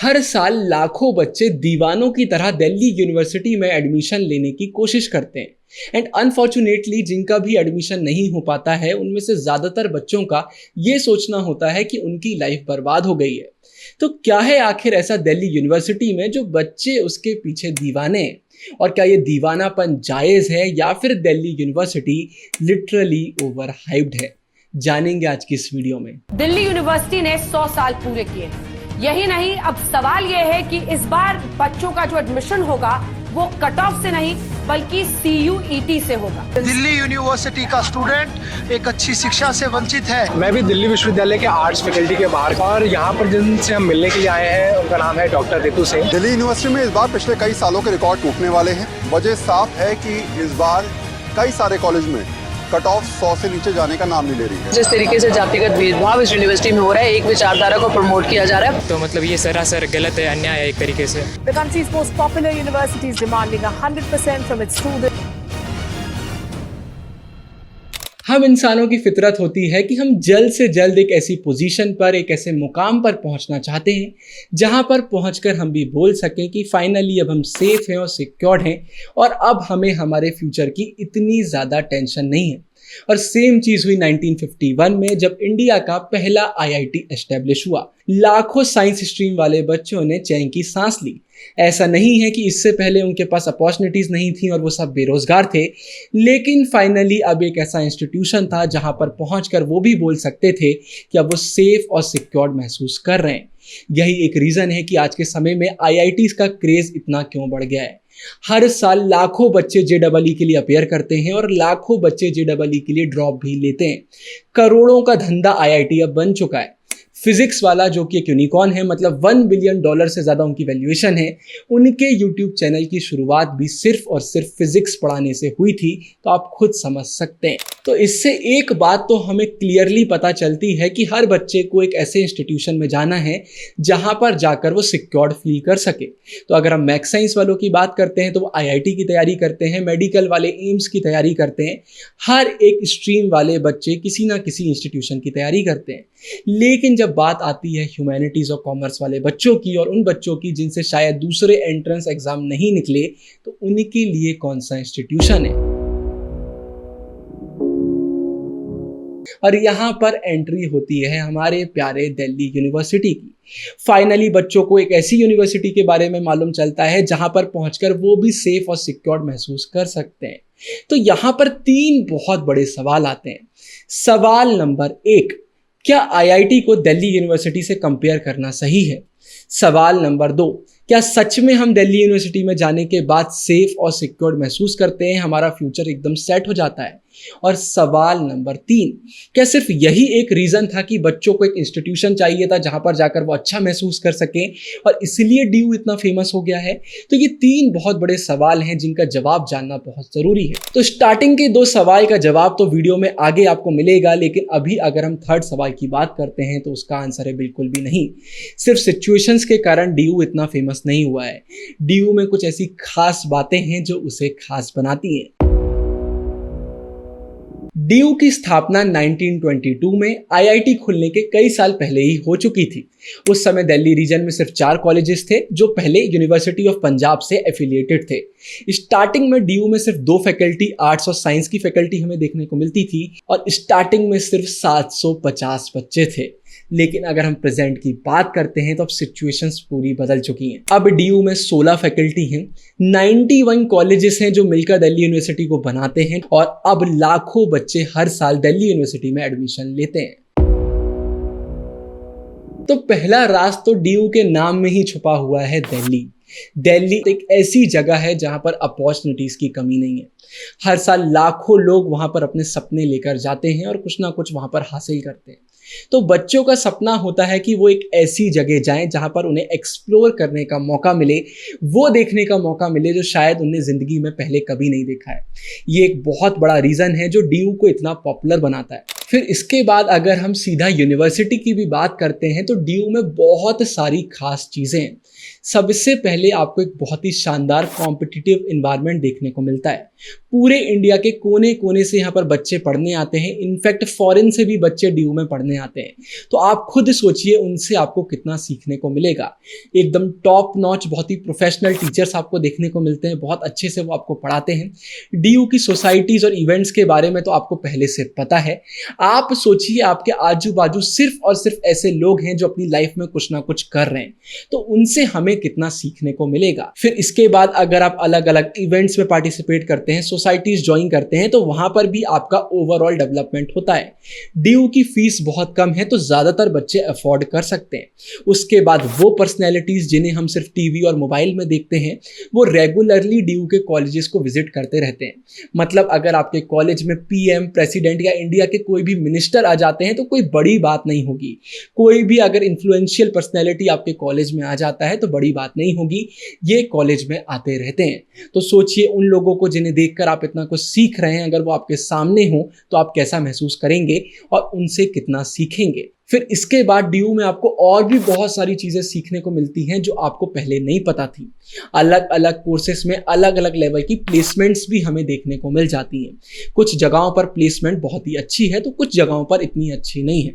हर साल लाखों बच्चे दीवानों की तरह दिल्ली यूनिवर्सिटी में एडमिशन लेने की कोशिश करते हैं एंड अनफॉर्चुनेटली जिनका भी एडमिशन नहीं हो पाता है उनमें से ज़्यादातर बच्चों का ये सोचना होता है कि उनकी लाइफ बर्बाद हो गई है। तो क्या है आखिर ऐसा दिल्ली यूनिवर्सिटी में जो बच्चे उसके पीछे दीवाने हैं? और क्या ये दीवानापन जायज़ है या फिर Delhi university literally over hyped है? जानेंगे आज की इस वीडियो में। दिल्ली यूनिवर्सिटी ने 100 साल पूरे किए। यही नहीं, अब सवाल यह है कि इस बार बच्चों का जो एडमिशन होगा वो कट ऑफ से नहीं बल्कि CUET से होगा। दिल्ली यूनिवर्सिटी का स्टूडेंट एक अच्छी शिक्षा से वंचित है। मैं भी दिल्ली विश्वविद्यालय के आर्ट्स फैकल्टी के बाहर और यहाँ पर जिनसे हम मिलने के लिए आए हैं उनका नाम है डॉक्टर रितु सिंह। दिल्ली यूनिवर्सिटी में इस बार पिछले कई सालों के रिकॉर्ड टूटने वाले हैं। वजह साफ है कि इस बार कई सारे कॉलेज में कट ऑफ 100 से नीचे जाने का नाम नहीं ले रही है। जिस तरीके से जातिगत भेदभाव इस यूनिवर्सिटी में हो रहा है, एक विचारधारा को प्रमोट किया जा रहा है, तो मतलब ये सरासर गलत है, अन्याय है एक तरीके से। The country's most popular university is demanding 100% from its students. हम इंसानों की फितरत होती है कि हम जल्द से जल्द एक ऐसी पोजीशन पर, एक ऐसे मुकाम पर पहुंचना चाहते हैं जहां पर पहुंचकर हम भी बोल सकें कि फाइनली अब हम सेफ हैं और सिक्योर्ड हैं और अब हमें हमारे फ्यूचर की इतनी ज़्यादा टेंशन नहीं है। और सेम चीज़ हुई 1951 में जब इंडिया का पहला IIT एस्टेब्लिश हुआ। लाखों साइंस स्ट्रीम वाले बच्चों ने चैन की सांस ली। ऐसा नहीं है कि इससे पहले उनके पास अपॉर्चुनिटीज़ नहीं थी और वो सब बेरोजगार थे, लेकिन फाइनली अब एक ऐसा इंस्टीट्यूशन था जहां पर पहुंचकर वो भी बोल सकते थे कि अब वो सेफ और सिक्योर्ड महसूस कर रहे हैं। यही एक रीज़न है कि आज के समय में IITs का क्रेज़ इतना क्यों बढ़ गया है। हर साल लाखों बच्चे JEE के लिए अपेयर करते हैं और लाखों बच्चे JEE के लिए ड्रॉप भी लेते हैं। करोड़ों का धंधा IIT अब बन चुका है। फिजिक्स वाला जो कि एक यूनिकॉर्न है, मतलब $1 बिलियन से ज़्यादा उनकी वैल्यूएशन है, उनके यूट्यूब चैनल की शुरुआत भी सिर्फ और सिर्फ फिजिक्स पढ़ाने से हुई थी, तो आप खुद समझ सकते हैं। तो इससे एक बात तो हमें क्लियरली पता चलती है कि हर बच्चे को एक ऐसे इंस्टीट्यूशन में जाना है जहां पर जाकर वो सिक्योर्ड फील कर सके। तो अगर हम मैथ्स साइंस वालों की बात करते हैं तो वो IIT की तैयारी करते हैं, मेडिकल वाले एम्स की तैयारी करते हैं, हर एक स्ट्रीम वाले बच्चे किसी ना किसी इंस्टीट्यूशन की तैयारी करते हैं। लेकिन जब बात आती है ह्यूमैनिटीज़ और कॉमर्स वाले बच्चों की और उन बच्चों की जिनसे शायद दूसरे एंट्रेंस एग्जाम नहीं निकले, तो उनके लिए कौन सा इंस्टीट्यूशन है? और यहाँ पर एंट्री होती है हमारे प्यारे दिल्ली यूनिवर्सिटी की। फाइनली बच्चों को एक ऐसी यूनिवर्सिटी के बारे में मालूम चलता है जहाँ पर पहुँचकर वो भी सेफ और सिक्योर्ड महसूस कर सकते हैं। तो यहाँ पर 3 बहुत बड़े सवाल आते हैं। सवाल नंबर 1, क्या IIT को दिल्ली यूनिवर्सिटी से कंपेयर करना सही है? सवाल नंबर 2, क्या सच में हम दिल्ली यूनिवर्सिटी में जाने के बाद सेफ और सिक्योर्ड महसूस करते हैं, हमारा फ्यूचर एकदम सेट हो जाता है? और सवाल नंबर 3, क्या सिर्फ यही एक रीज़न था कि बच्चों को एक इंस्टीट्यूशन चाहिए था जहां पर जाकर वो अच्छा महसूस कर सकें और इसलिए DU इतना फेमस हो गया है? तो ये 3 बहुत बड़े सवाल हैं जिनका जवाब जानना बहुत ज़रूरी है। तो स्टार्टिंग के 2 सवाल का जवाब तो वीडियो में आगे आपको मिलेगा, लेकिन अभी अगर हम 3rd सवाल की बात करते हैं तो उसका आंसर है बिल्कुल भी नहीं। सिर्फ सिचुएशंस के कारण DU इतना फेमस नहीं हुआ है। DU में कुछ ऐसी खास बातें हैं जो उसे खास बनाती हैं। DU की स्थापना 1922 में IIT खुलने के कई साल पहले ही हो चुकी थी। उस समय दिल्ली रीजन में सिर्फ 4 कॉलेजेस थे जो पहले यूनिवर्सिटी ऑफ पंजाब से एफिलिएटेड थे। स्टार्टिंग में DU में सिर्फ 2 फैकल्टी, आर्ट्स और साइंस की फैकल्टी हमें देखने को मिलती थी और स्टार्टिंग में सिर्फ 750 बच्चे थे। लेकिन अगर हम प्रेजेंट की बात करते हैं तो अब सिचुएशंस पूरी बदल चुकी हैं। अब DU में 16 फैकल्टी हैं, 91 कॉलेजेस हैं जो मिलकर दिल्ली यूनिवर्सिटी को बनाते हैं और अब लाखों बच्चे हर साल दिल्ली यूनिवर्सिटी में एडमिशन लेते हैं। तो पहला राज तो DU के नाम में ही छुपा हुआ है, दिल्ली। दिल्ली एक ऐसी जगह है जहां पर अपॉर्चुनिटीज की कमी नहीं है। हर साल लाखों लोग वहां पर अपने सपने लेकर जाते हैं और कुछ ना कुछ वहां पर हासिल करते हैं। तो बच्चों का सपना होता है कि वो एक ऐसी जगह जाएं जहां पर उन्हें एक्सप्लोर करने का मौका मिले, वो देखने का मौका मिले जो शायद उन्हें ज़िंदगी में पहले कभी नहीं देखा है। ये एक बहुत बड़ा रीज़न है जो DU को इतना पॉपुलर बनाता है। फिर इसके बाद अगर हम सीधा यूनिवर्सिटी की भी बात करते हैं तो DU में बहुत सारी खास चीज़ें हैं। सबसे पहले आपको एक बहुत ही शानदार कॉम्पिटिटिव इन्वायरमेंट देखने को मिलता है। पूरे इंडिया के कोने कोने से यहाँ पर बच्चे पढ़ने आते हैं, इनफैक्ट फॉरेन से भी बच्चे DU में पढ़ने आते हैं। तो आप खुद सोचिए उनसे आपको कितना सीखने को मिलेगा। एकदम टॉप नॉच बहुत ही प्रोफेशनल टीचर्स आपको देखने को मिलते हैं, बहुत अच्छे से वो आपको पढ़ाते हैं। DU की सोसाइटीज़ और इवेंट्स के बारे में तो आपको पहले से पता है। आप सोचिए आपके आजू बाजू सिर्फ और सिर्फ ऐसे लोग हैं जो अपनी लाइफ में कुछ ना कुछ कर रहे हैं, तो उनसे हमें कितना सीखने को मिलेगा। फिर इसके बाद अगर आप अलग अलग इवेंट्स में पार्टिसिपेट करते हैं, सोसाइटीज ज्वाइन करते हैं, तो वहां पर भी आपका ओवरऑल डेवलपमेंट होता है। DU की फीस बहुत कम है तो ज्यादातर बच्चे अफोर्ड कर सकते हैं। उसके बाद वो पर्सनैलिटीज जिन्हें हम सिर्फ टीवी और मोबाइल में देखते हैं, वो रेगुलरली DU के कॉलेजेस को विजिट करते रहते हैं। मतलब अगर आपके कॉलेज में PM, प्रेसिडेंट या इंडिया के कोई भी मिनिस्टर आ जाते हैं तो कोई बड़ी बात नहीं होगी। कोई भी अगर इन्फ्लुएंशियल पर्सनैलिटी आपके कॉलेज में आ जाता है तो बड़ी बात नहीं होगी, ये कॉलेज में आते रहते हैं। तो सोचिए उन लोगों को जिन्हें देखकर आप इतना कुछ सीख रहे हैं, अगर वो आपके सामने हो तो आप कैसा महसूस करेंगे और उनसे कितना सीखेंगे। फिर इसके बाद DU में आपको और भी बहुत सारी चीज़ें सीखने को मिलती हैं जो आपको पहले नहीं पता थी। अलग अलग कोर्सेस में अलग अलग लेवल की प्लेसमेंट्स भी हमें देखने को मिल जाती हैं। कुछ जगहों पर प्लेसमेंट बहुत ही अच्छी है तो कुछ जगहों पर इतनी अच्छी नहीं है।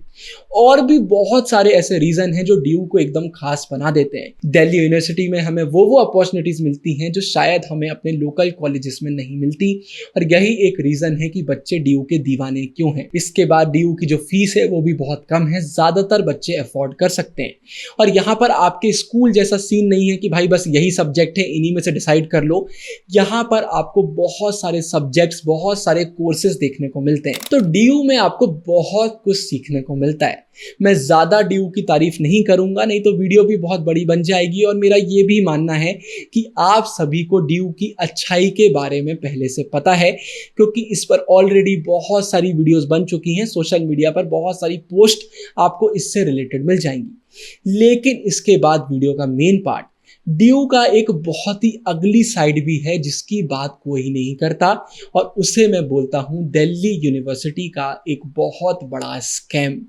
और भी बहुत सारे ऐसे रीज़न हैं जो DU को एकदम खास बना देते हैं। दिल्ली यूनिवर्सिटी में हमें वो अपॉर्चुनिटीज़ मिलती हैं जो शायद हमें अपने लोकल कॉलेजेस में नहीं मिलती, और यही एक रीज़न है कि बच्चे DU के दीवाने क्यों हैं। इसके बाद DU की जो फीस है वो भी बहुत कम है, ज़्यादातर बच्चे अफोर्ड कर सकते हैं। और यहाँ पर आपके स्कूल जैसा सीन नहीं है कि भाई बस यही सब्जेक्ट है, इन्हीं में से डिसाइड कर लो। यहाँ पर आपको बहुत सारे सब्जेक्ट्स, बहुत सारे कोर्सेज देखने को मिलते हैं। तो DU में आपको बहुत कुछ सीखने को मिलता है। मैं ज़्यादा DU की तारीफ नहीं करूँगा, नहीं तो वीडियो भी बहुत बड़ी बन जाएगी। और मेरा ये भी मानना है कि आप सभी को DU की अच्छाई के बारे में पहले से पता है, क्योंकि इस पर ऑलरेडी बहुत सारी वीडियोस बन चुकी हैं। सोशल मीडिया पर बहुत सारी पोस्ट आपको इससे रिलेटेड मिल जाएंगी। लेकिन इसके बाद वीडियो का मेन पार्ट, DU का एक बहुत ही अगली साइड भी है जिसकी बात कोई नहीं करता, और उसे मैं बोलता हूँ दिल्ली यूनिवर्सिटी का एक बहुत बड़ा स्कैम।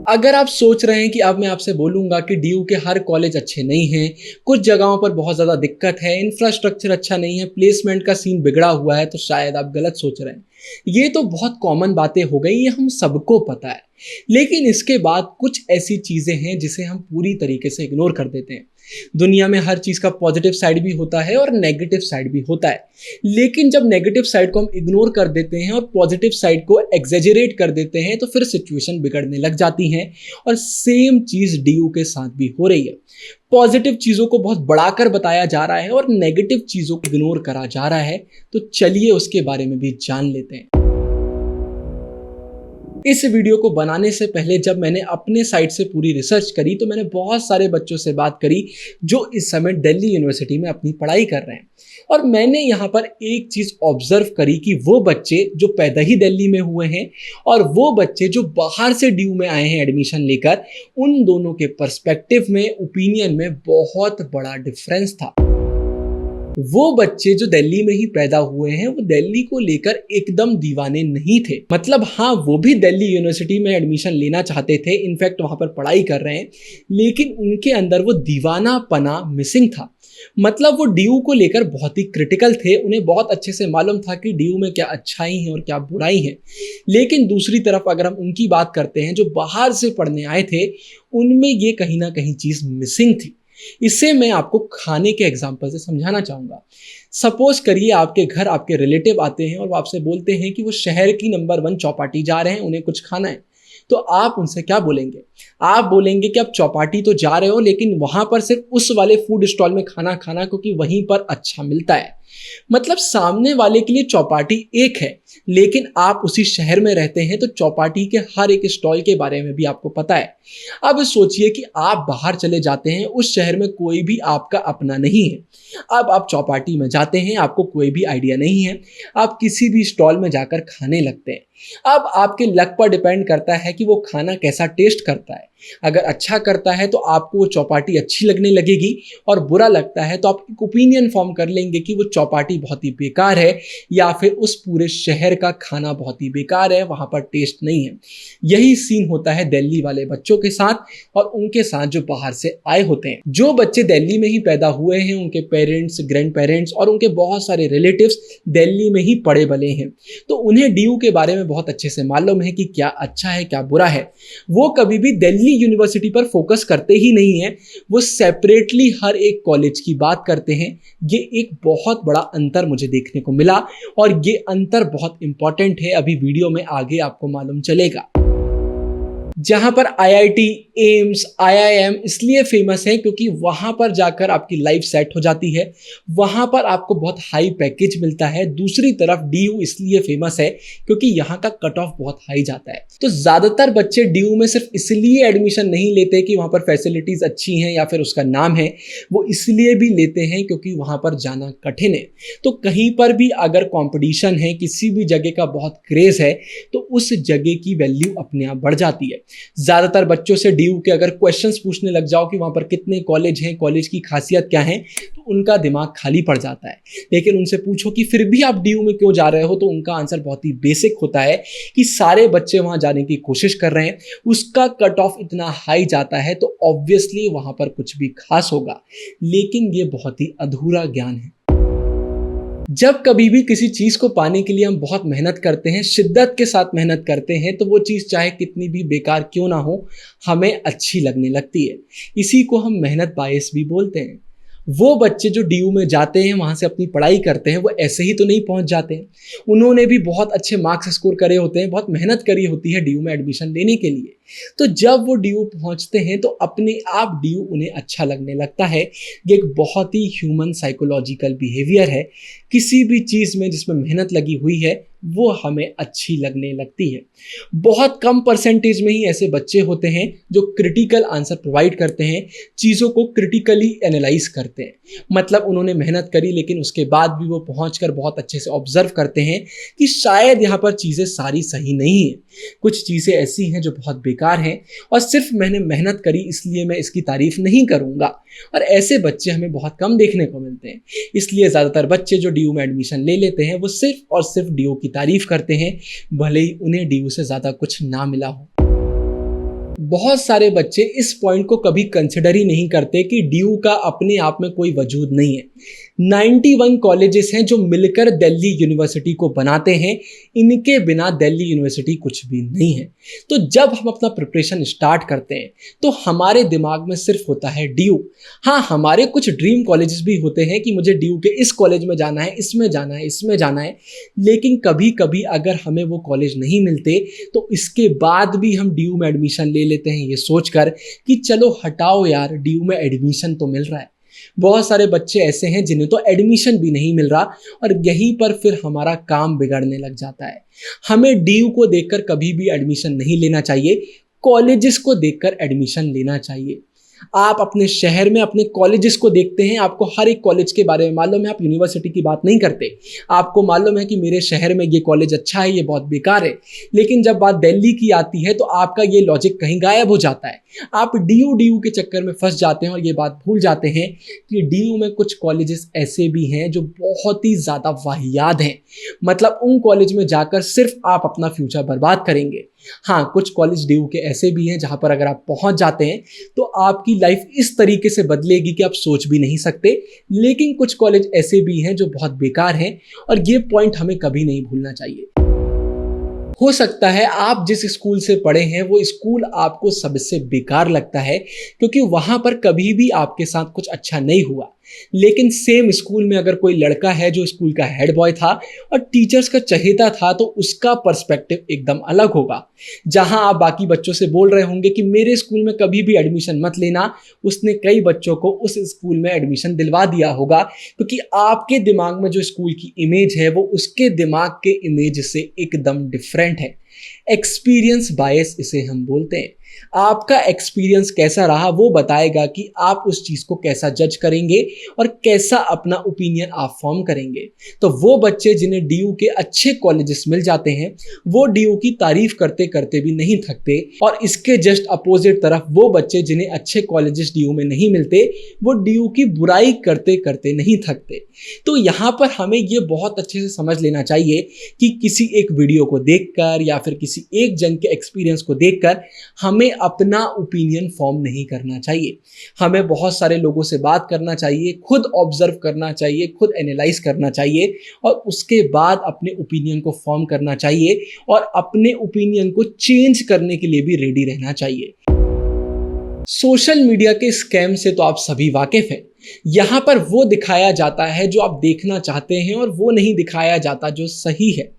अगर आप सोच रहे हैं कि अब मैं आपसे बोलूंगा कि DU के हर कॉलेज अच्छे नहीं हैं, कुछ जगहों पर बहुत ज़्यादा दिक्कत है, इंफ्रास्ट्रक्चर अच्छा नहीं है, प्लेसमेंट का सीन बिगड़ा हुआ है, तो शायद आप गलत सोच रहे हैं। ये तो बहुत कॉमन बातें हो गई, ये हम सबको पता है। लेकिन इसके बाद कुछ ऐसी चीज़ें हैं जिसे हम पूरी तरीके से इग्नोर कर देते हैं। दुनिया में हर चीज़ का पॉजिटिव साइड भी होता है और नेगेटिव साइड भी होता है, लेकिन जब नेगेटिव साइड को हम इग्नोर कर देते हैं और पॉजिटिव साइड को एग्जेजरेट कर देते हैं तो फिर सिचुएशन बिगड़ने लग जाती हैं। और सेम चीज़ DU के साथ भी हो रही है। पॉजिटिव चीज़ों को बहुत बढ़ाकर बताया जा रहा है और नेगेटिव चीज़ों को इग्नोर करा जा रहा है। तो चलिए उसके बारे में भी जान लेते हैं। इस वीडियो को बनाने से पहले जब मैंने अपने साइड से पूरी रिसर्च करी तो मैंने बहुत सारे बच्चों से बात करी जो इस समय दिल्ली यूनिवर्सिटी में अपनी पढ़ाई कर रहे हैं, और मैंने यहाँ पर एक चीज़ ऑब्जर्व करी कि वो बच्चे जो पैदा ही दिल्ली में हुए हैं और वो बच्चे जो बाहर से DU में आए हैं एडमिशन लेकर, उन दोनों के पर्सपेक्टिव में, ओपिनियन में बहुत बड़ा डिफरेंस था। वो बच्चे जो दिल्ली में ही पैदा हुए हैं वो दिल्ली को लेकर एकदम दीवाने नहीं थे। मतलब हाँ, वो भी दिल्ली यूनिवर्सिटी में एडमिशन लेना चाहते थे, इनफैक्ट वहाँ पर पढ़ाई कर रहे हैं, लेकिन उनके अंदर वो दीवानापना मिसिंग था। मतलब वो DU को लेकर बहुत ही क्रिटिकल थे। उन्हें बहुत अच्छे से मालूम था कि DU में क्या अच्छाई हैं और क्या बुराई हैं। लेकिन दूसरी तरफ अगर हम उनकी बात करते हैं जो बाहर से पढ़ने आए थे, उनमें ये कहीं ना कहीं चीज़ मिसिंग थी। इसे मैं आपको खाने के एग्जाम्पल से समझाना चाहूँगा। सपोज करिए आपके घर आपके रिलेटिव आते हैं और वो आपसे बोलते हैं कि वो शहर की नंबर 1 चौपाटी जा रहे हैं, उन्हें कुछ खाना है। तो आप उनसे क्या बोलेंगे? आप बोलेंगे कि आप चौपाटी तो जा रहे हो लेकिन वहाँ पर सिर्फ उस वाले फूड स्टॉल में खाना खाना क्योंकि वहीं पर अच्छा मिलता है। मतलब सामने वाले के लिए चौपाटी एक है, लेकिन आप उसी शहर में रहते हैं तो चौपाटी के हर एक स्टॉल के बारे में भी आपको पता है। अब सोचिए कि आप बाहर चले जाते हैं, उस शहर में कोई भी आपका अपना नहीं है। अब आप चौपाटी में जाते हैं, आपको कोई भी आइडिया नहीं है, आप किसी भी स्टॉल में जाकर खाने लगते हैं। अब आपके लक पर डिपेंड करता है कि वो खाना कैसा टेस्ट करता है। अगर अच्छा करता है तो आपको वो चौपाटी अच्छी लगने लगेगी, और बुरा लगता है तो आप एक ओपिनियन फॉर्म कर लेंगे कि वो चौपाटी बहुत ही बेकार है या फिर उस पूरे शहर का खाना बहुत ही बेकार है, वहाँ पर टेस्ट नहीं है। यही सीन होता है दिल्ली वाले बच्चों के साथ और उनके साथ जो बाहर से आए होते हैं। जो बच्चे दिल्ली में ही पैदा हुए हैं, उनके पेरेंट्स, ग्रैंड पेरेंट्स और उनके बहुत सारे रिलेटिव्स दिल्ली में ही पड़े बले हैं, तो उन्हें डीयू के बारे में बहुत अच्छे से मालूम है कि क्या अच्छा है क्या बुरा है। वो कभी भी दिल्ली यूनिवर्सिटी पर फोकस करते ही नहीं है, वो सेपरेटली हर एक कॉलेज की बात करते हैं। ये एक बहुत बड़ा अंतर मुझे देखने को मिला और ये अंतर बहुत इंपॉर्टेंट है, अभी वीडियो में आगे आपको मालूम चलेगा। जहां पर IIT, एम्स, IIM इसलिए फेमस है क्योंकि वहां पर जाकर आपकी लाइफ सेट हो जाती है, वहां पर आपको बहुत हाई पैकेज मिलता है। दूसरी तरफ DU इसलिए फेमस है क्योंकि यहाँ का कट ऑफ बहुत हाई जाता है। तो ज्यादातर बच्चे DU में सिर्फ इसलिए एडमिशन नहीं लेते कि वहां पर फैसिलिटीज अच्छी हैं या फिर उसका नाम है, वो इसलिए भी लेते हैं क्योंकि वहां पर जाना कठिन है। तो कहीं पर भी अगर कंपटीशन है, किसी भी जगह का बहुत क्रेज है, तो उस जगह की वैल्यू अपने आप बढ़ जाती है। ज्यादातर बच्चों से DU के अगर क्वेश्चंस पूछने लग जाओ कि वहां पर कितने कॉलेज हैं, कॉलेज की खासियत क्या है, तो उनका दिमाग खाली पड़ जाता है। लेकिन उनसे पूछो कि फिर भी आप DU में क्यों जा रहे हो, तो उनका आंसर बहुत ही बेसिक होता है कि सारे बच्चे वहां जाने की कोशिश कर रहे हैं, उसका कट ऑफ इतना हाई जाता है, तो ऑब्वियसली वहां पर कुछ भी खास होगा। लेकिन ये बहुत ही अधूरा ज्ञान है। जब कभी भी किसी चीज को पाने के लिए हम बहुत मेहनत करते हैं, शिद्दत के साथ मेहनत करते हैं, तो वो चीज चाहे कितनी भी बेकार क्यों ना हो, हमें अच्छी लगने लगती है। इसी को हम मेहनत बायस भी बोलते हैं। वो बच्चे जो DU में जाते हैं, वहाँ से अपनी पढ़ाई करते हैं, वो ऐसे ही तो नहीं पहुँच जाते हैं। उन्होंने भी बहुत अच्छे मार्क्स स्कोर करे होते हैं, बहुत मेहनत करी होती है DU में एडमिशन लेने के लिए। तो जब वो DU पहुँचते हैं तो अपने आप DU उन्हें अच्छा लगने लगता है। ये एक बहुत ही ह्यूमन साइकोलॉजिकल बिहेवियर है। किसी भी चीज़ में जिसमें मेहनत लगी हुई है वो हमें अच्छी लगने लगती है। बहुत कम परसेंटेज में ही ऐसे बच्चे होते हैं जो क्रिटिकल आंसर प्रोवाइड करते हैं, चीज़ों को क्रिटिकली एनालाइज करते हैं। मतलब उन्होंने मेहनत करी लेकिन उसके बाद भी वो पहुंचकर बहुत अच्छे से ऑब्जर्व करते हैं कि शायद यहाँ पर चीज़ें सारी सही नहीं है, कुछ चीज़ें ऐसी हैं जो बहुत बेकार हैं और सिर्फ मैंने मेहनत करी इसलिए मैं इसकी तारीफ नहीं करूँगा। और ऐसे बच्चे हमें बहुत कम देखने को मिलते हैं। इसलिए ज़्यादातर बच्चे जो DU में एडमिशन ले लेते हैं वो सिर्फ और सिर्फ DU की तारीफ करते हैं, भले ही उन्हें DU से ज़्यादा कुछ ना मिला हो। बहुत सारे बच्चे इस पॉइंट को कभी कंसिडर ही नहीं करते कि DU का अपने आप में कोई वजूद नहीं है। 91 कॉलेजेस हैं जो मिलकर दिल्ली यूनिवर्सिटी को बनाते हैं, इनके बिना दिल्ली यूनिवर्सिटी कुछ भी नहीं है। तो जब हम अपना प्रिपरेशन स्टार्ट करते हैं तो हमारे दिमाग में सिर्फ होता है DU। हाँ, हमारे कुछ ड्रीम कॉलेजेस भी होते हैं कि मुझे DU के इस कॉलेज में जाना है, इसमें जाना है, इसमें जाना है। लेकिन कभी कभी अगर हमें वो कॉलेज नहीं मिलते तो इसके बाद भी हम DU में एडमिशन ले लेते हैं ये सोचकर कि चलो हटाओ यार, DU में एडमिशन तो मिल रहा है। बहुत सारे बच्चे ऐसे हैं जिन्हें तो एडमिशन भी नहीं मिल रहा और यहीं पर फिर हमारा काम बिगड़ने लग जाता है। हमें DU को देखकर कभी भी एडमिशन नहीं लेना चाहिए, कॉलेजेस को देखकर एडमिशन लेना चाहिए। आप अपने शहर में अपने कॉलेजेस को देखते हैं, आपको हर एक कॉलेज के बारे में मालूम है, आप यूनिवर्सिटी की बात नहीं करते। आपको मालूम है कि मेरे शहर में ये कॉलेज अच्छा है, ये बहुत बेकार है। लेकिन जब बात दिल्ली की आती है तो आपका ये लॉजिक कहीं गायब हो जाता है। आप DU के चक्कर में फंस जाते हैं और ये बात भूल जाते हैं कि DU में कुछ कॉलेजेस ऐसे भी हैं जो बहुत ही ज़्यादा वाहियात हैं। मतलब उन कॉलेज में जाकर सिर्फ आप अपना फ्यूचर बर्बाद करेंगे। हाँ, कुछ कॉलेज DU के ऐसे भी हैं जहाँ पर अगर आप पहुँच जाते हैं तो आपकी लाइफ इस तरीके से बदलेगी कि आप सोच भी नहीं सकते। लेकिन कुछ कॉलेज ऐसे भी हैं जो बहुत बेकार हैं और ये पॉइंट हमें कभी नहीं भूलना चाहिए। हो सकता है आप जिस स्कूल से पढ़े हैं वो स्कूल आपको सबसे बेकार लगता है क्योंकि वहाँ पर कभी भी आपके साथ कुछ अच्छा नहीं हुआ। लेकिन सेम स्कूल में अगर कोई लड़का है जो स्कूल का हेड बॉय था और टीचर्स का चहेता था तो उसका पर्सपेक्टिव एकदम अलग होगा। जहां आप बाकी बच्चों से बोल रहे होंगे कि मेरे स्कूल में कभी भी एडमिशन मत लेना, उसने कई बच्चों को उस स्कूल में एडमिशन दिलवा दिया होगा क्योंकि आपके दिमाग में जो स्कूल की इमेज है वो उसके दिमाग के इमेज से एकदम डिफरेंट है। एक्सपीरियंस बायस इसे हम बोलते हैं। आपका एक्सपीरियंस कैसा रहा वो बताएगा कि आप उस चीज़ को कैसा जज करेंगे और कैसा अपना ओपिनियन आप फॉर्म करेंगे। तो वो बच्चे जिन्हें डीयू के अच्छे कॉलेजेस मिल जाते हैं वो डीयू की तारीफ करते करते भी नहीं थकते, और इसके जस्ट अपोजिट तरफ वो बच्चे जिन्हें अच्छे कॉलेजेस डीयू में नहीं मिलते वो डीयू की बुराई करते करते नहीं थकते। तो यहाँ पर हमें ये बहुत अच्छे से समझ लेना चाहिए कि किसी एक वीडियो को देखकर या फिर किसी एक जन के एक्सपीरियंस को देखकर हमें अपना ओपिनियन फॉर्म नहीं करना चाहिए। हमें बहुत सारे लोगों से बात करना चाहिए, खुद ऑब्जर्व करना चाहिए, खुद एनालाइज करना चाहिए और उसके बाद अपने ओपिनियन को फॉर्म करना चाहिए और अपने ओपिनियन को चेंज करने के लिए भी रेडी रहना चाहिए। सोशल मीडिया के स्कैम से तो आप सभी वाकिफ हैं। यहाँ पर वो दिखाया जाता है जो आप देखना चाहते हैं और वो नहीं दिखाया जाता जो सही है।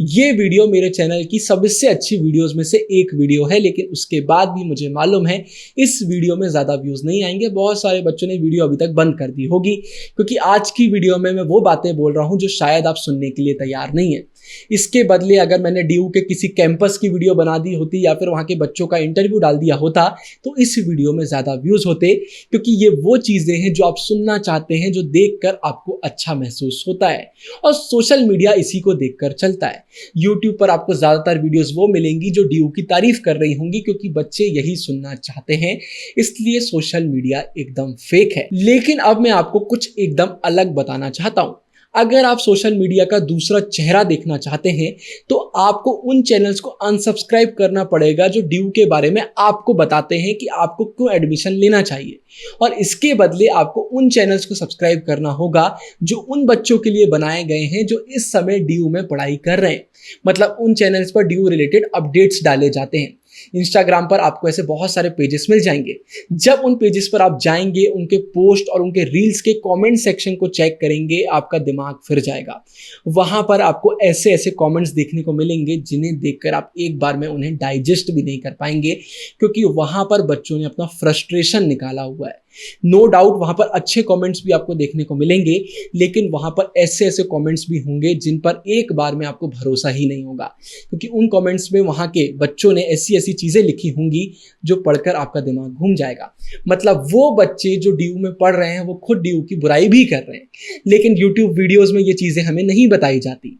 ये वीडियो मेरे चैनल की सबसे अच्छी वीडियोस में से एक वीडियो है, लेकिन उसके बाद भी मुझे मालूम है इस वीडियो में ज़्यादा व्यूज़ नहीं आएंगे। बहुत सारे बच्चों ने वीडियो अभी तक बंद कर दी होगी क्योंकि आज की वीडियो में मैं वो बातें बोल रहा हूँ जो शायद आप सुनने के लिए तैयार नहीं है। इसके बदले अगर मैंने डीयू के किसी कैंपस की वीडियो बना दी होती या फिर वहाँ के बच्चों का इंटरव्यू डाल दिया होता तो इस वीडियो में ज़्यादा व्यूज़ होते, क्योंकि ये वो चीज़ें हैं जो आप सुनना चाहते हैं, जो देखकर आपको अच्छा महसूस होता है और सोशल मीडिया इसी को देखकर चलता है। यूट्यूब पर आपको ज़्यादातर वीडियोस वो मिलेंगी जो डीयू की तारीफ कर रही होंगी क्योंकि बच्चे यही सुनना चाहते हैं, इसलिए सोशल मीडिया एकदम फेक है। लेकिन अब मैं आपको कुछ एकदम अलग बताना चाहता हूँ। अगर आप सोशल मीडिया का दूसरा चेहरा देखना चाहते हैं तो आपको उन चैनल्स को अनसब्सक्राइब करना पड़ेगा जो डीयू के बारे में आपको बताते हैं कि आपको क्यों एडमिशन लेना चाहिए, और इसके बदले आपको उन चैनल्स को सब्सक्राइब करना होगा जो उन बच्चों के लिए बनाए गए हैं जो इस समय डीयू में पढ़ाई कर रहे हैं। मतलब उन चैनल्स पर डीयू रिलेटेड अपडेट्स डाले जाते हैं। इंस्टाग्राम पर आपको ऐसे बहुत सारे पेजेस मिल जाएंगे। जब उन पेजेस पर आप जाएंगे, उनके पोस्ट और उनके रील्स के कमेंट सेक्शन को चेक करेंगे, आपका दिमाग फिर जाएगा। वहां पर आपको ऐसे ऐसे कमेंट्स देखने को मिलेंगे जिन्हें देखकर आप एक बार में उन्हें डाइजेस्ट भी नहीं कर पाएंगे, क्योंकि वहां पर बच्चों ने अपना फ्रस्ट्रेशन निकाला हुआ है। नो डाउट वहां पर अच्छे कमेंट्स भी आपको देखने को मिलेंगे, लेकिन वहां पर ऐसे ऐसे कमेंट्स भी होंगे जिन पर एक बार में आपको भरोसा ही नहीं होगा, क्योंकि उन कमेंट्स में वहां के बच्चों ने ऐसी ऐसी चीजें लिखी होंगी जो पढ़कर आपका दिमाग घूम जाएगा। मतलब वो बच्चे जो डीयू में पढ़ रहे हैं वो खुद डीयू की बुराई भी कर रहे हैं, लेकिन यूट्यूब वीडियोस में ये चीजें हमें नहीं बताई जाती।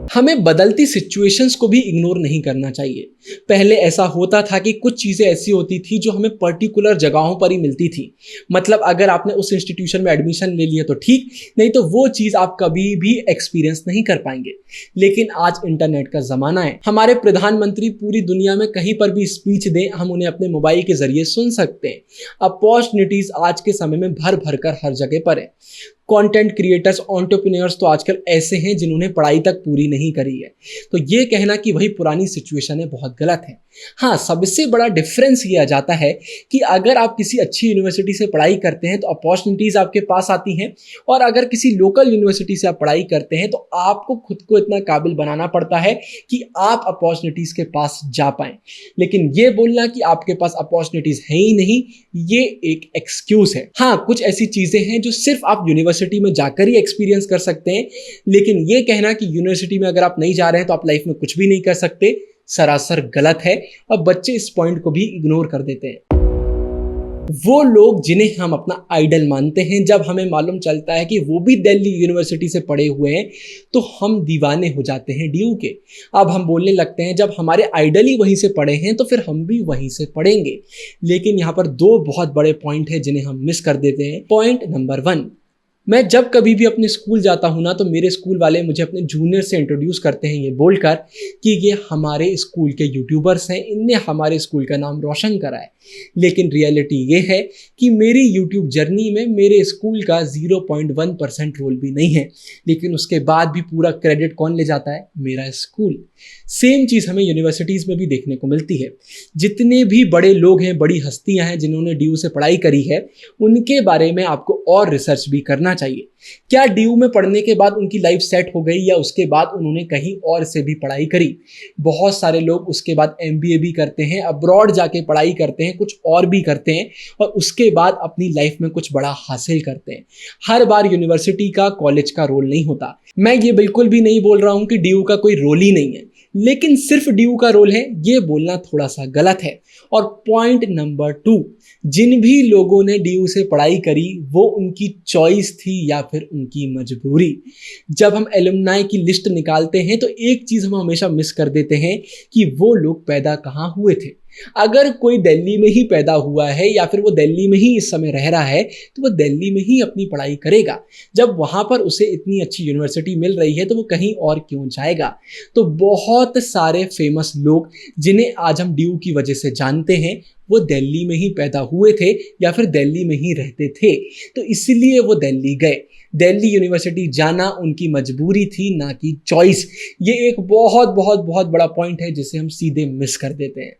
हमें बदलती सिचुएशंस को भी इग्नोर नहीं करना चाहिए। पहले ऐसा होता था कि कुछ चीज़ें ऐसी होती थी जो हमें पर्टिकुलर जगहों पर ही मिलती थी। मतलब अगर आपने उस इंस्टीट्यूशन में एडमिशन ले लिया तो ठीक, नहीं तो वो चीज़ आप कभी भी एक्सपीरियंस नहीं कर पाएंगे। लेकिन आज इंटरनेट का ज़माना है। हमारे प्रधानमंत्री पूरी दुनिया में कहीं पर भी स्पीच दें, हम उन्हें अपने मोबाइल के ज़रिए सुन सकते हैं। अपॉर्चुनिटीज़ आज के समय में भर भर कर हर जगह पर है। कंटेंट क्रिएटर्स, एंटरप्रेन्योर्स तो आजकल ऐसे हैं जिन्होंने पढ़ाई तक पूरी नहीं करी है। तो ये कहना कि वही पुरानी सिचुएशन है बहुत गलत है। हाँ, सबसे बड़ा डिफरेंस ये आ जाता है कि अगर आप किसी अच्छी यूनिवर्सिटी से पढ़ाई करते हैं तो अपॉर्चुनिटीज़ आपके पास आती हैं, और अगर किसी लोकल यूनिवर्सिटी से आप पढ़ाई करते हैं तो आपको खुद को इतना काबिल बनाना पड़ता है कि आप अपॉर्चुनिटीज़ के पास जा पाएं। लेकिन ये बोलना कि आपके पास अपॉर्चुनिटीज़ है ही नहीं, ये एक एक्सक्यूज़ है। हाँ, कुछ ऐसी चीज़ें हैं जो सिर्फ आप यूनिवर्सिटी में जाकर ही एक्सपीरियंस कर सकते हैं, लेकिन ये कहना कि यूनिवर्सिटी में अगर आप नहीं जा रहे हैं तो आप लाइफ में कुछ भी नहीं कर सकते, सरासर गलत है। और बच्चे इस पॉइंट को भी इग्नोर कर देते हैं। वो लोग जिन्हें हम अपना आइडल मानते हैं, जब हमें मालूम चलता है कि वो भी दिल्ली यूनिवर्सिटी से पढ़े हुए हैं तो हम दीवाने हो जाते हैं डीयू के। अब हम बोलने लगते हैं जब हमारे आइडल ही वहीं से पढ़े हैं तो फिर हम भी वहीं से पढ़ेंगे। लेकिन यहाँ पर दो बहुत बड़े पॉइंट हैं जिन्हें हम मिस कर देते हैं। पॉइंट नंबर 1, मैं जब कभी भी अपने स्कूल जाता हूँ ना तो मेरे स्कूल वाले मुझे अपने जूनियर से इंट्रोड्यूस करते हैं ये बोलकर कि ये हमारे स्कूल के यूट्यूबर्स हैं, इनने हमारे स्कूल का नाम रोशन करा है। लेकिन रियलिटी ये है कि मेरी यूट्यूब जर्नी में मेरे स्कूल का 0.1% रोल भी नहीं है, लेकिन उसके बाद भी पूरा क्रेडिट कौन ले जाता है? मेरा स्कूल। सेम चीज़ हमें यूनिवर्सिटीज़ में भी देखने को मिलती है। जितने भी बड़े लोग हैं, बड़ी हस्तियां हैं जिन्होंने डीयू से पढ़ाई करी है, उनके बारे में आपको और रिसर्च भी करना चाहिए। क्या डीयू में पढ़ने के बाद उनकी लाइफ सेट हो गई या उसके बाद उन्होंने कहीं और से भी पढ़ाई करी? बहुत सारे लोग उसके बाद MBA भी करते हैं, अब्रॉड जाके पढ़ाई करते हैं, कुछ और भी करते हैं और उसके बाद अपनी लाइफ में कुछ बड़ा हासिल करते हैं। हर बार यूनिवर्सिटी का, कॉलेज का रोल नहीं होता। मैं ये बिल्कुल भी नहीं बोल रहा हूँ कि डीयू का कोई रोल ही नहीं है, लेकिन सिर्फ ड्यू का रोल है ये बोलना थोड़ा सा गलत है। और पॉइंट नंबर 2, जिन भी लोगों ने ड्यू से पढ़ाई करी वो उनकी चॉइस थी या फिर उनकी मजबूरी। जब हम एलुमनाई की लिस्ट निकालते हैं तो एक चीज़ हम हमेशा मिस कर देते हैं कि वो लोग पैदा कहाँ हुए थे। अगर कोई दिल्ली में ही पैदा हुआ है या फिर वो दिल्ली में ही इस समय रह रहा है तो वो दिल्ली में ही अपनी पढ़ाई करेगा। जब वहाँ पर उसे इतनी अच्छी यूनिवर्सिटी मिल रही है तो वो कहीं और क्यों जाएगा। तो बहुत सारे फेमस लोग जिन्हें आज हम ड्यू की वजह से जानते हैं वो दिल्ली में ही पैदा हुए थे या फिर दिल्ली में ही रहते थे, तो इसलिए वो दिल्ली गए। दिल्ली यूनिवर्सिटी जाना उनकी मजबूरी थी ना कि चॉइस। ये एक बहुत बहुत बहुत बड़ा पॉइंट है जिसे हम सीधे मिस कर देते हैं।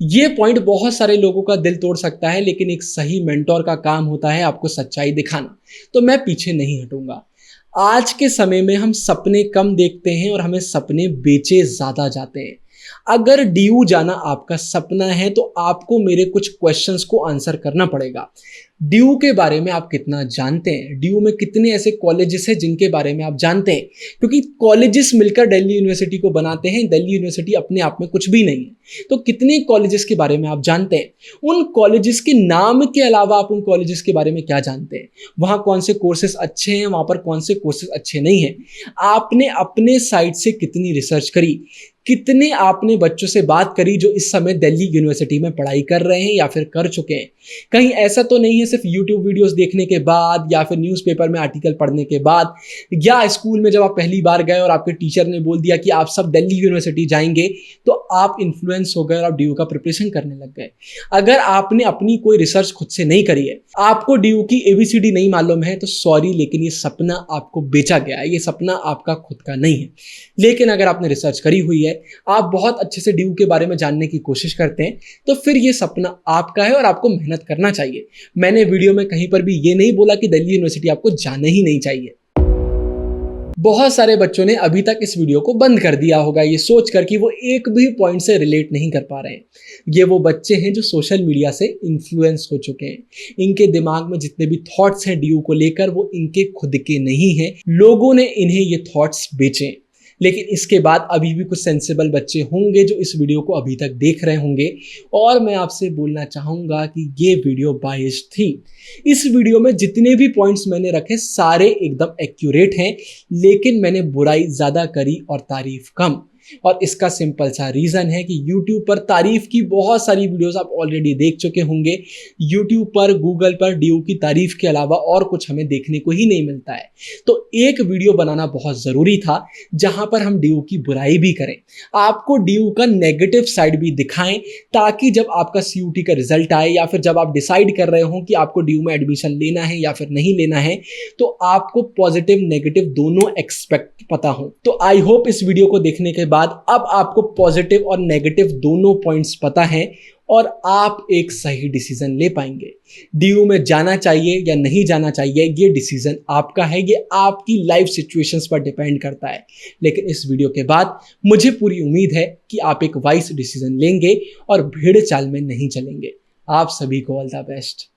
ये पॉइंट बहुत सारे लोगों का दिल तोड़ सकता है, लेकिन एक सही मेंटोर का काम होता है आपको सच्चाई दिखाना। तो मैं पीछे नहीं हटूंगा। आज के समय में हम सपने कम देखते हैं और हमें सपने बेचे ज्यादा जाते हैं। अगर ड्यू जाना आपका सपना है तो आपको मेरे कुछ क्वेश्चंस को आंसर करना पड़ेगा। ड्यू के बारे में आप कितना जानते हैं? ड्यू में कितने ऐसे कॉलेजेस हैं जिनके बारे में आप जानते हैं? क्योंकि कॉलेजेस मिलकर दिल्ली यूनिवर्सिटी को बनाते हैं। दिल्ली यूनिवर्सिटी अपने आप में कुछ भी नहीं है। तो कितने कॉलेजेस के बारे में आप जानते हैं? उन कॉलेजेस के नाम के अलावा आप उन कॉलेजेस के बारे में क्या जानते हैं? वहाँ कौन से कोर्सेस अच्छे हैं, वहाँ पर कौन से कोर्सेस अच्छे नहीं हैं? आपने अपने साइड से कितनी रिसर्च करी? कितने आपने बच्चों से बात करी जो इस समय दिल्ली यूनिवर्सिटी में पढ़ाई कर रहे हैं या फिर कर चुके हैं? कहीं ऐसा तो नहीं है सिर्फ यूट्यूब वीडियोस देखने के बाद या फिर न्यूज़पेपर में आर्टिकल पढ़ने के बाद या स्कूल में जब आप पहली बार गए और आपके टीचर ने बोल दिया कि आप सब दिल्ली यूनिवर्सिटी जाएंगे तो आप इन्फ्लुएंस हो गए और आप ड्यू का प्रिपरेशन करने लग गए। अगर आपने अपनी कोई रिसर्च खुद से नहीं करी है, आपको ड्यू की ABCD नहीं मालूम है, तो सॉरी लेकिन ये सपना आपको बेचा गया है। ये सपना आपका खुद का नहीं है। लेकिन अगर आपने रिसर्च करी हुई है, आप बहुत अच्छे से ड्यू के बारे में जानने की कोशिश करते हैं, तो फिर ये सपना आपका है और आपको मेहनत करना चाहिए। मैंने वीडियो में कहीं पर भी ये नहीं बोला कि दिल्ली यूनिवर्सिटी आपको जाना ही नहीं चाहिए। बहुत सारे बच्चों ने अभी तक इस वीडियो को बंद कर दिया होगा ये सोचकर कि वो एक भी पॉइंट से रिलेट नहीं कर पा रहे हैं। ये वो बच्चे हैं जो सोशल मीडिया से इन्फ्लुएंस हो चुके हैं। इनके दिमाग में जितने भी थॉट्स हैं ड्यू को लेकर वो इनके खुद के नहीं हैं। लोगों ने इन्हें ये थॉट्स बेचे। लेकिन इसके बाद अभी भी कुछ सेंसिबल बच्चे होंगे जो इस वीडियो को अभी तक देख रहे होंगे और मैं आपसे बोलना चाहूँगा कि ये वीडियो बायस्ड थी। इस वीडियो में जितने भी पॉइंट्स मैंने रखे सारे एकदम एक्यूरेट हैं, लेकिन मैंने बुराई ज़्यादा करी और तारीफ कम। और इसका सिंपल सा रीज़न है कि YouTube पर तारीफ की बहुत सारी वीडियोस आप ऑलरेडी देख चुके होंगे। YouTube पर, गूगल पर ड्यू की तारीफ के अलावा और कुछ हमें देखने को ही नहीं मिलता है। तो एक वीडियो बनाना बहुत ज़रूरी था जहां पर हम ड्यू की बुराई भी करें, आपको ड्यू का नेगेटिव साइड भी दिखाएं, ताकि जब आपका CUT का रिजल्ट आए या फिर जब आप डिसाइड कर रहे हो कि आपको ड्यू में एडमिशन लेना है या फिर नहीं लेना है, तो आपको पॉजिटिव नेगेटिव दोनों एक्सपेक्ट पता हो। तो आई होप इस वीडियो को देखने के बाद अब आपको पॉजिटिव और नेगेटिव दोनों पॉइंट्स पता हैं और आप एक सही डिसीजन ले पाएंगे। ड्यू में जाना चाहिए या नहीं जाना चाहिए ये डिसीजन आपका है, ये आपकी लाइफ सिचुएशंस पर डिपेंड करता है। लेकिन इस वीडियो के बाद मुझे पूरी उम्मीद है कि आप एक वाइज डिसीजन लेंगे और भीड़ चाल में नहीं चलेंगे। आप सभी को ऑल द बेस्ट।